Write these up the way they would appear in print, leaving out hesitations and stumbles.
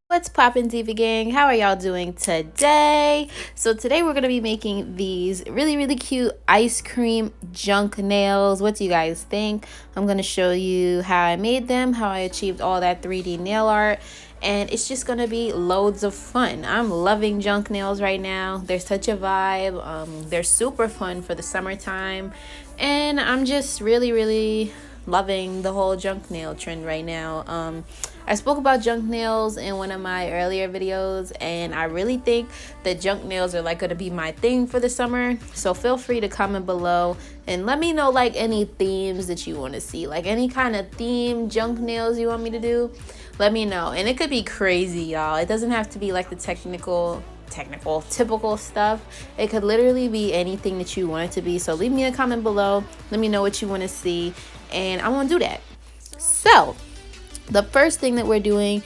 What's poppin', diva gang? How are y'all doing today? So today we're gonna be making these really cute ice cream junk nails. What do you guys think? I'm gonna show you how I made them, how I achieved all that 3D nail art, and it's just gonna be loads of fun. I'm loving junk nails right now. They're such a vibe. They're super fun for the summertime, and I'm just really loving the whole junk nail trend right now. I spoke about junk nails in one of my earlier videos, and I really think that junk nails are like going to be my thing for the summer. So feel free to comment below and let me know like any themes that you want to see, like any kind of theme junk nails you want me to do. Let me know, and it could be crazy, y'all. It doesn't have to be like the typical stuff. It could literally be anything that you want it to be. So leave me a comment below, let me know what you want to see, and I'm gonna do that. So the first thing that we're doing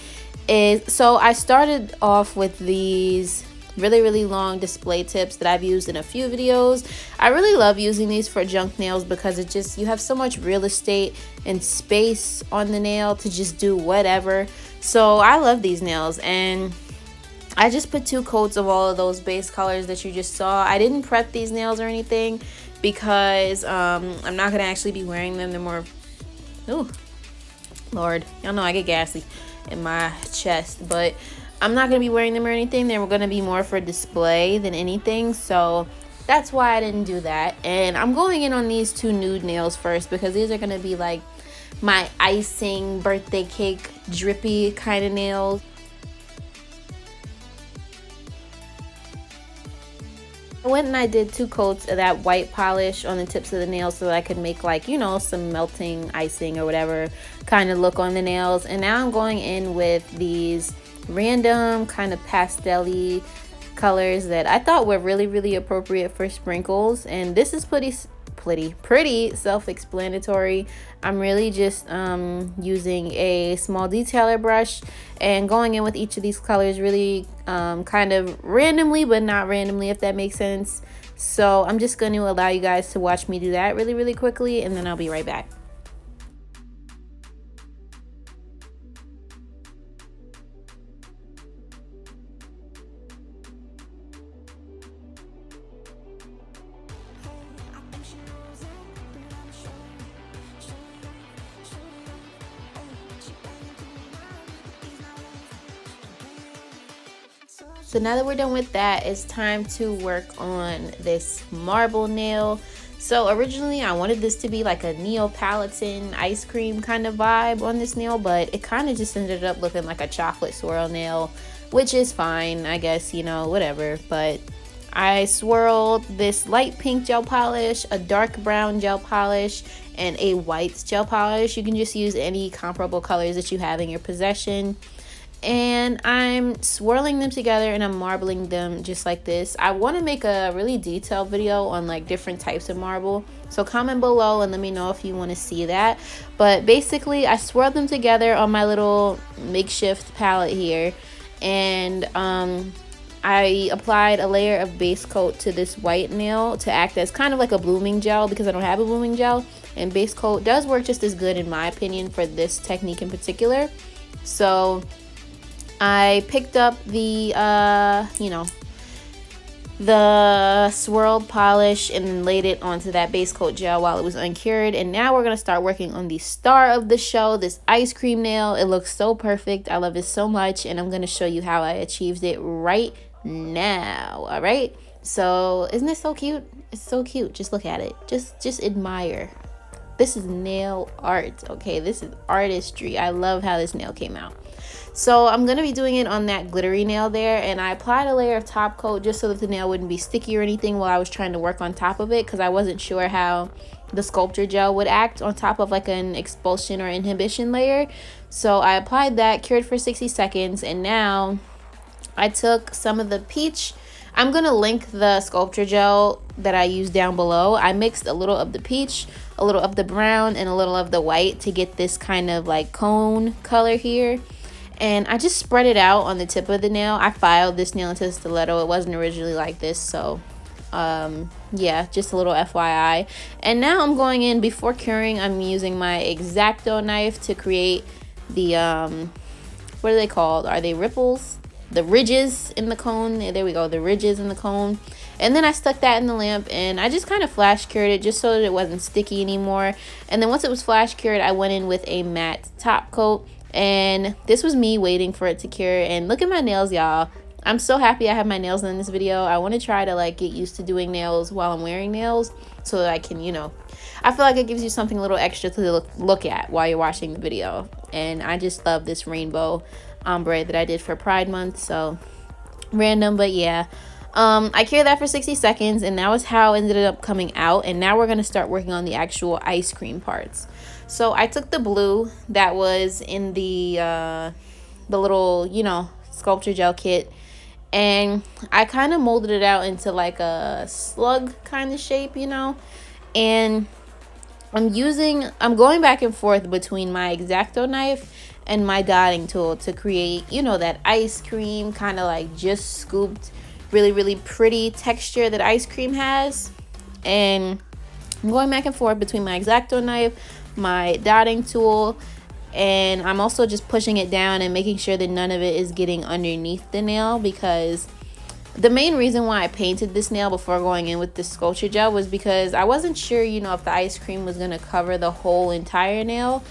is, so I started off with these really long display tips that I've used in a few videos. I really love using these for junk nails because it just, you have so much real estate and space on the nail to just do whatever. So I love these nails, and I just put 2 coats of all of those base colors that you just saw. I didn't prep these nails or anything because I'm not gonna actually be wearing them. They're more, ooh, Lord, y'all know I get gassy in my chest, but I'm not gonna be wearing them or anything. They're gonna be more for display than anything, so that's why I didn't do that. And I'm going in on these 2 nude nails first because these are gonna be like my icing birthday cake drippy kind of nails. I went and I did 2 coats of that white polish on the tips of the nails so that I could make, like, you know, some melting icing or whatever kind of look on the nails. And now I'm going in with these random kind of pastel-y colors that I thought were really appropriate for sprinkles. And this is pretty self-explanatory. I'm really just using a small detailer brush and going in with each of these colors really kind of randomly, but not randomly, if that makes sense. So I'm just going to allow you guys to watch me do that really quickly, and then I'll be right back. So now that we're done with that, it's time to work on this marble nail. So originally I wanted this to be like a Neapolitan ice cream kind of vibe on this nail, but it kind of just ended up looking like a chocolate swirl nail, which is fine, I guess, you know, whatever. But I swirled this light pink gel polish, a dark brown gel polish, and a white gel polish. You can just use any comparable colors that you have in your possession. And I'm swirling them together and I'm marbling them just like this. I want to make a really detailed video on like different types of marble, so comment below and let me know if you want to see that. But basically I swirled them together on my little makeshift palette here, and I applied a layer of base coat to this white nail to act as kind of like a blooming gel because I don't have a blooming gel, and base coat does work just as good in my opinion for this technique in particular. So I picked up the you know, the swirled polish and laid it onto that base coat gel while it was uncured. And now we're gonna start working on the star of the show, this ice cream nail. It looks so perfect, I love it so much, and I'm gonna show you how I achieved it right now. All right, so isn't it so cute? It's so cute. Just look at it, just admire. This is nail art, okay? This is artistry. I love how this nail came out. So I'm going to be doing it on that glittery nail there, and I applied a layer of top coat just so that the nail wouldn't be sticky or anything while I was trying to work on top of it, because I wasn't sure how the sculpture gel would act on top of like an expulsion or inhibition layer. So I applied that, cured for 60 seconds, and now I took some of the peach. I'm going to link the sculpture gel that I used down below. I mixed a little of the peach, a little of the brown, and a little of the white to get this kind of like cone color here. And I just spread it out on the tip of the nail. I filed this nail into a stiletto. It wasn't originally like this, so Yeah, just a little FYI. And now I'm going in, before curing, I'm using my X-Acto knife to create the what are they called? Are they ripples? The ridges in the cone. There we go, the ridges in the cone. And then I stuck that in the lamp, and I just kind of flash cured it just so that it wasn't sticky anymore. And then once it was flash cured, I went in with a matte top coat, and this was me waiting for it to cure. And look at my nails, y'all. I'm so happy I have my nails in this video. I want to try to like get used to doing nails while I'm wearing nails, so that I can, you know, I feel like it gives you something a little extra to look at while you're watching the video. And I just love this rainbow ombre that I did for Pride Month. So random, but yeah. I cured that for 60 seconds, and that was how it ended up coming out. And now we're going to start working on the actual ice cream parts. So I took the blue that was in the little, you know, sculpture gel kit, and I kind of molded it out into like a slug kind of shape, you know. And I'm going back and forth between my X-Acto knife and my dotting tool to create, you know, that ice cream kind of like just scooped, really, really pretty texture that ice cream has. And I'm going back and forth between my X-Acto knife, my dotting tool, and I'm also just pushing it down and making sure that none of it is getting underneath the nail, because the main reason why I painted this nail before going in with this sculpture gel was because I wasn't sure, you know, if the ice cream was going to cover the whole entire nail.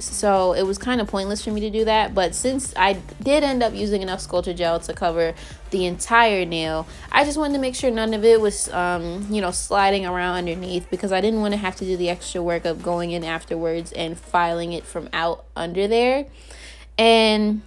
So it was kind of pointless for me to do that. But since I did end up using enough sculpture gel to cover the entire nail, I just wanted to make sure none of it was, you know, sliding around underneath, because I didn't want to have to do the extra work of going in afterwards and filing it from out under there. And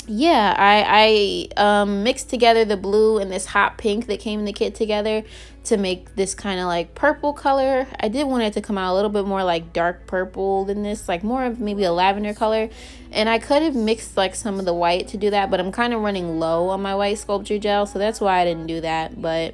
yeah, I mixed together the blue and this hot pink that came in the kit together to make this kind of like purple color. I did want it to come out a little bit more like dark purple than this, like more of maybe a lavender color. And I could have mixed like some of the white to do that, but I'm kind of running low on my white sculpture gel, so that's why I didn't do that. But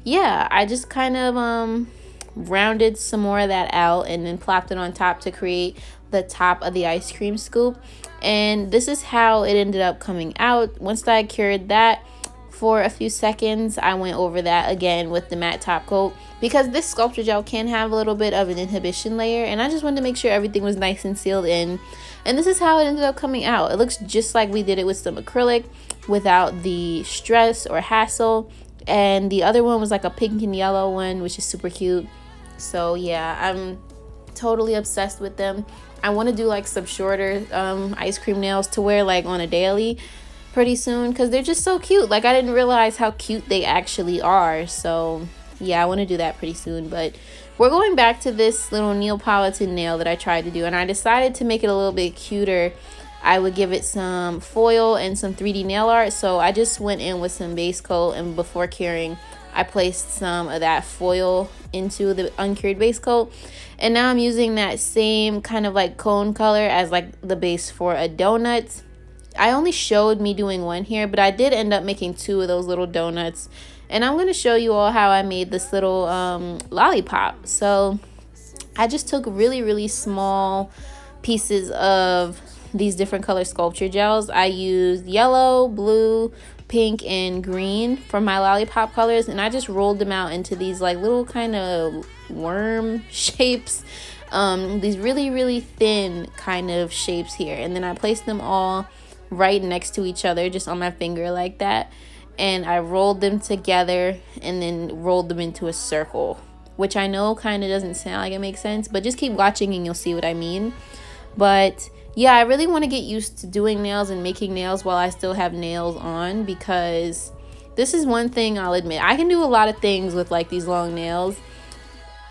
yeah, I just kind of rounded some more of that out and then plopped it on top to create the top of the ice cream scoop. And this is how it ended up coming out. Once I cured that for a few seconds, I went over that again with the matte top coat, because this sculpture gel can have a little bit of an inhibition layer, and I just wanted to make sure everything was nice and sealed in. And this is how it ended up coming out. It looks just like we did it with some acrylic without the stress or hassle. And the other one was like a pink and yellow one, which is super cute. So yeah, I'm totally obsessed with them. I want to do like some shorter ice cream nails to wear like on a daily pretty soon, because they're just so cute. Like, I didn't realize how cute they actually are. So yeah, I want to do that pretty soon. But we're going back to this little Neapolitan nail that I tried to do, and I decided to make it a little bit cuter. I would give it some foil and some 3D nail art. So I just went in with some base coat, and before curing, I placed some of that foil into the uncured base coat. And now I'm using that same kind of like cone color as like the base for a donut. I only showed me doing one here, but I did end up making two of those little donuts. And I'm going to show you all how I made this little lollipop. So I just took really, really small pieces of these different color sculpture gels. I used yellow, blue, pink, and green for my lollipop colors, and I just rolled them out into these like little kind of worm shapes, these really, really thin kind of shapes here. And then I placed them all right next to each other, just on my finger like that, and I rolled them together and then rolled them into a circle, which I know kind of doesn't sound like it makes sense, but just keep watching and you'll see what I mean. But yeah, I really want to get used to doing nails and making nails while I still have nails on, because this is one thing I'll admit. I can do a lot of things with like these long nails,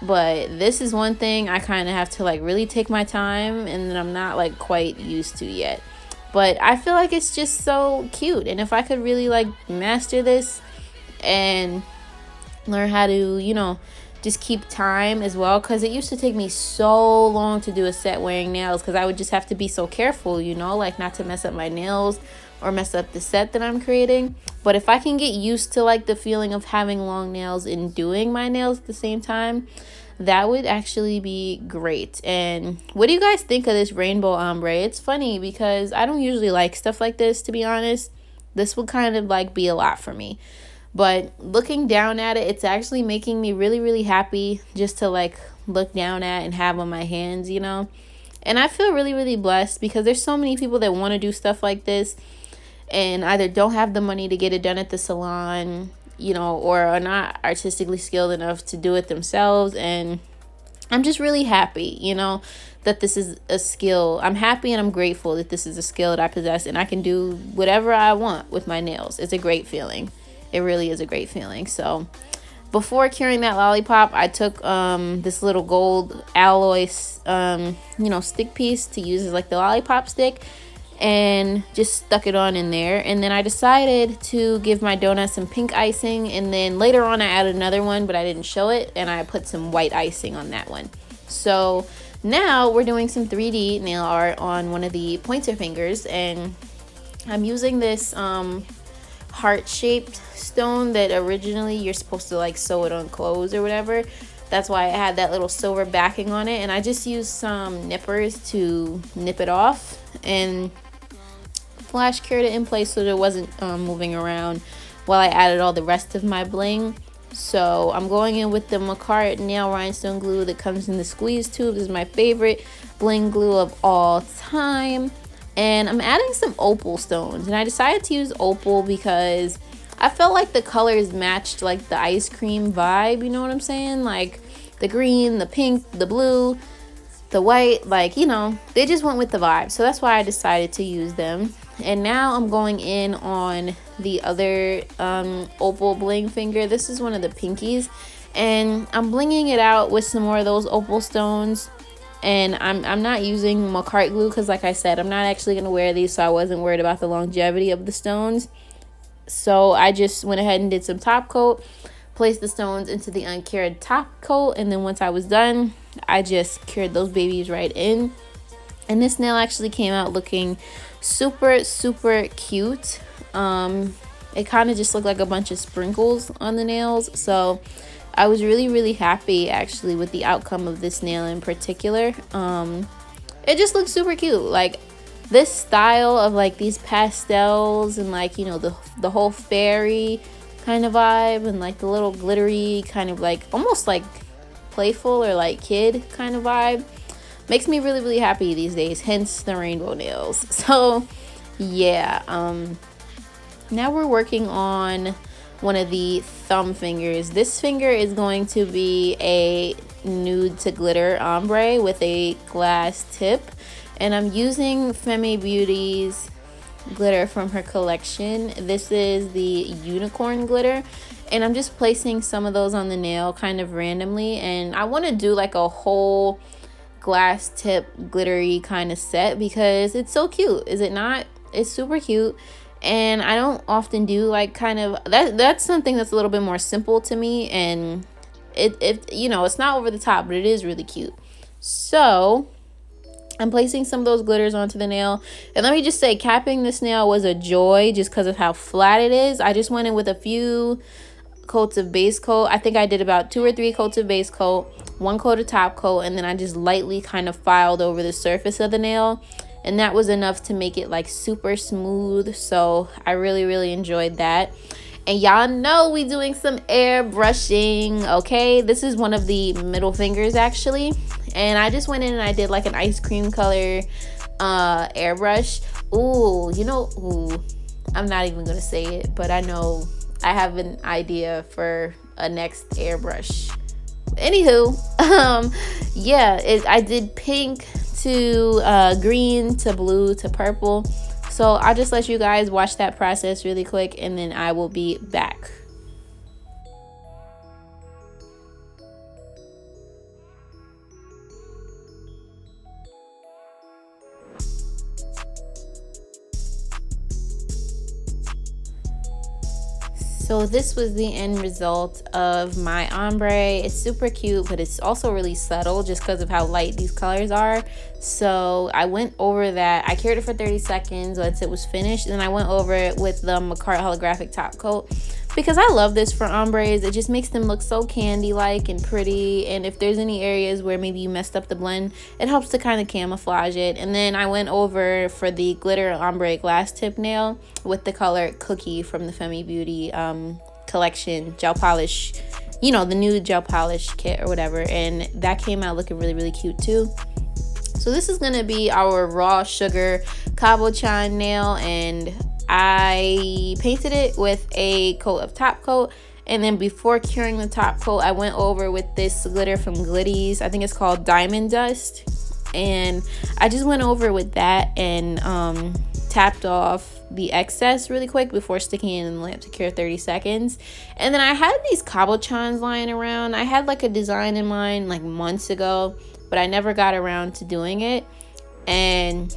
but this is one thing I kind of have to like really take my time, and then I'm not like quite used to yet. But I feel like it's just so cute, and if I could really like master this and learn how to, you know, just keep time as well, because it used to take me so long to do a set wearing nails, because I would just have to be so careful, you know, like not to mess up my nails or mess up the set that I'm creating. But if I can get used to like the feeling of having long nails and doing my nails at the same time, that would actually be great. And what do you guys think of this rainbow ombre? It's funny because I don't usually like stuff like this, to be honest. This would kind of like be a lot for me. But looking down at it, it's actually making me really, really happy just to like look down at and have on my hands, you know. And I feel really, really blessed because there's so many people that want to do stuff like this and either don't have the money to get it done at the salon, you know, or are not artistically skilled enough to do it themselves. And I'm just really happy, you know, that this is a skill. I'm happy and I'm grateful that this is a skill that I possess and I can do whatever I want with my nails. It's a great feeling. It really is a great feeling. So before curing that lollipop, I took this little gold alloy, you know, stick piece to use as like the lollipop stick, and just stuck it on in there. And then I decided to give my donut some pink icing, and then later on I added another one, but I didn't show it, and I put some white icing on that one. So now we're doing some 3D nail art on one of the pointer fingers, and I'm using this heart-shaped stone that originally you're supposed to like sew it on clothes or whatever. That's why I had that little silver backing on it, and I just used some nippers to nip it off and flash cured it in place so that it wasn't moving around while I added all the rest of my bling. So I'm going in with the Macart nail rhinestone glue that comes in the squeeze tube. This is my favorite bling glue of all time. And I'm adding some opal stones, and I decided to use opal because I felt like the colors matched like the ice cream vibe, you know what I'm saying? Like the green, the pink, the blue, the white, like, you know, they just went with the vibe. So that's why I decided to use them. And now I'm going in on the other opal bling finger. This is one of the pinkies, and I'm blinging it out with some more of those opal stones. And I'm not using Macart glue because, like I said, I'm not actually going to wear these, so I wasn't worried about the longevity of the stones. So I just went ahead and did some top coat, placed the stones into the uncured top coat, and then once I was done, I just cured those babies right in. And this nail actually came out looking super, super cute. It kind of just looked like a bunch of sprinkles on the nails. So I was really, really happy actually with the outcome of this nail in particular. It just looks super cute. Like this style of like these pastels and like, you know, the whole fairy kind of vibe and like the little glittery kind of like almost like playful or like kid kind of vibe makes me really, really happy these days, hence the rainbow nails. So yeah, now we're working on one of the thumb fingers. This finger is going to be a nude to glitter ombre with a glass tip, and I'm using Femi Beauty's glitter from her collection. This is the unicorn glitter, and I'm just placing some of those on the nail kind of randomly. And I want to do like a whole glass tip glittery kind of set because it's so cute, is it not? It's super cute. And I don't often do like kind of that's something that's a little bit more simple to me, and it you know, it's not over the top, but it is really cute. So I'm placing some of those glitters onto the nail, and let me just say, capping this nail was a joy just because of how flat it is. I just went in with a few coats of base coat. I think I did about 2 or 3 coats of base coat, 1 coat of top coat, and then I just lightly kind of filed over the surface of the nail, and that was enough to make it like super smooth. So I really, really enjoyed that. And y'all know we doing some airbrushing, okay? This is one of the middle fingers actually, and I just went in and I did like an ice cream color airbrush. Ooh, you know, ooh, I'm not even gonna say it, but I know I have an idea for a next airbrush. Anywho, yeah, I did pink to green to blue to purple. So I'll just let you guys watch that process really quick, and then I will be back. So this was the end result of my ombre. It's super cute, but it's also really subtle just because of how light these colors are. So I went over that. I cured it for 30 seconds once it was finished, and then I went over it with the Macart holographic top coat because I love this for ombres. It just makes them look so candy-like and pretty, and if there's any areas where maybe you messed up the blend, it helps to kind of camouflage it. And then I went over for the glitter ombre glass tip nail with the color Cookie from the Femi Beauty collection gel polish, you know, the new gel polish kit or whatever, and that came out looking really cute too. So this is gonna be our raw sugar cabochon nail, and I painted it with a coat of top coat. And then before curing the top coat, I went over with this glitter from Glitties. I think it's called Diamond Dust. And I just went over with that and tapped off the excess really quick before sticking it in the lamp to cure 30 seconds. And then I had these cabochons lying around. I had like a design in mind like months ago, but I never got around to doing it. And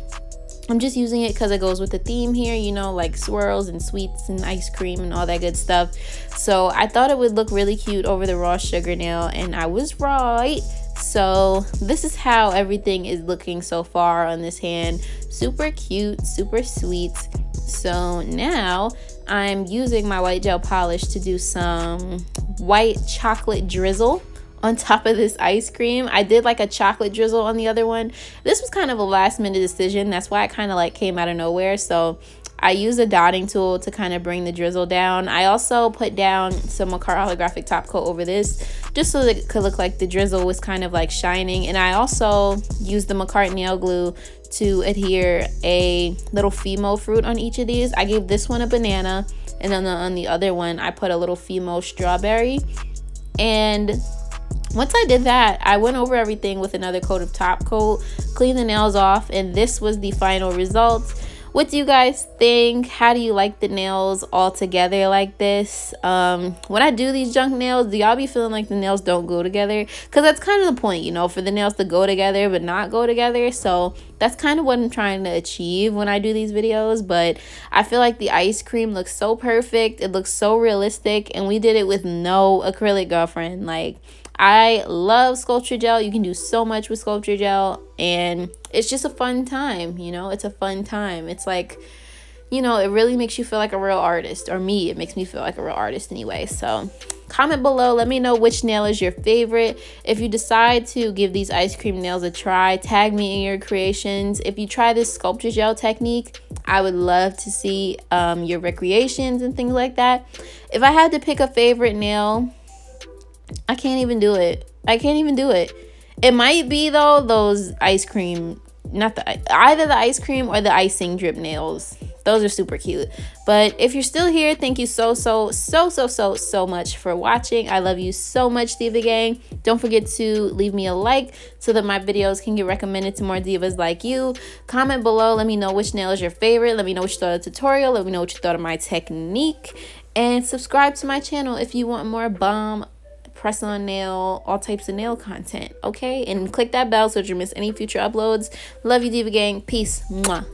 I'm just using it because it goes with the theme here, you know, like swirls and sweets and ice cream and all that good stuff. So I thought it would look really cute over the raw sugar nail, and I was right. So this is how everything is looking so far on this hand. Super cute, super sweet. So now I'm using my white gel polish to do some white chocolate drizzle on top of this ice cream. I did like a chocolate drizzle on the other one. This was kind of a last minute decision. That's why it kind of like came out of nowhere. So I used a dotting tool to kind of bring the drizzle down. I also put down some Macar holographic top coat over this just so that it could look like the drizzle was kind of like shining. And I also used the Macar nail glue to adhere a little Fimo fruit on each of these. I gave this one a banana, and then on the other one I put a little Fimo strawberry. And once I did that, I went over everything with another coat of top coat, cleaned the nails off, and this was the final result. What do you guys think? How do you like the nails all together like this? When I do these junk nails, do y'all be feeling like the nails don't go together? Because that's kind of the point, you know, for the nails to go together but not go together. So that's kind of what I'm trying to achieve when I do these videos. But I feel like the ice cream looks so perfect. It looks so realistic, and we did it with no acrylic, girlfriend. Like, I love sculpture gel. You can do so much with sculpture gel, and it's just a fun time, you know. It's a fun time. It's like, you know, it really makes you feel like a real artist, or me, it makes me feel like a real artist anyway. So comment below, let me know which nail is your favorite. If you decide to give these ice cream nails a try, tag me in your creations. If you try this sculpture gel technique, I would love to see your recreations and things like that. If I had to pick a favorite nail, I can't even do it. I can't even do it. It might be though those ice cream, either the ice cream or the icing drip nails. Those are super cute. But if you're still here, thank you so much for watching. I love you so much, Diva Gang. Don't forget to leave me a like so that my videos can get recommended to more divas like you. Comment below, let me know which nail is your favorite. Let me know what you thought of the tutorial. Let me know what you thought of my technique. And subscribe to my channel if you want more bomb press on nail, all types of nail content, okay? And click that bell so that you miss any future uploads. Love you, Diva Gang. Peace. Mwah.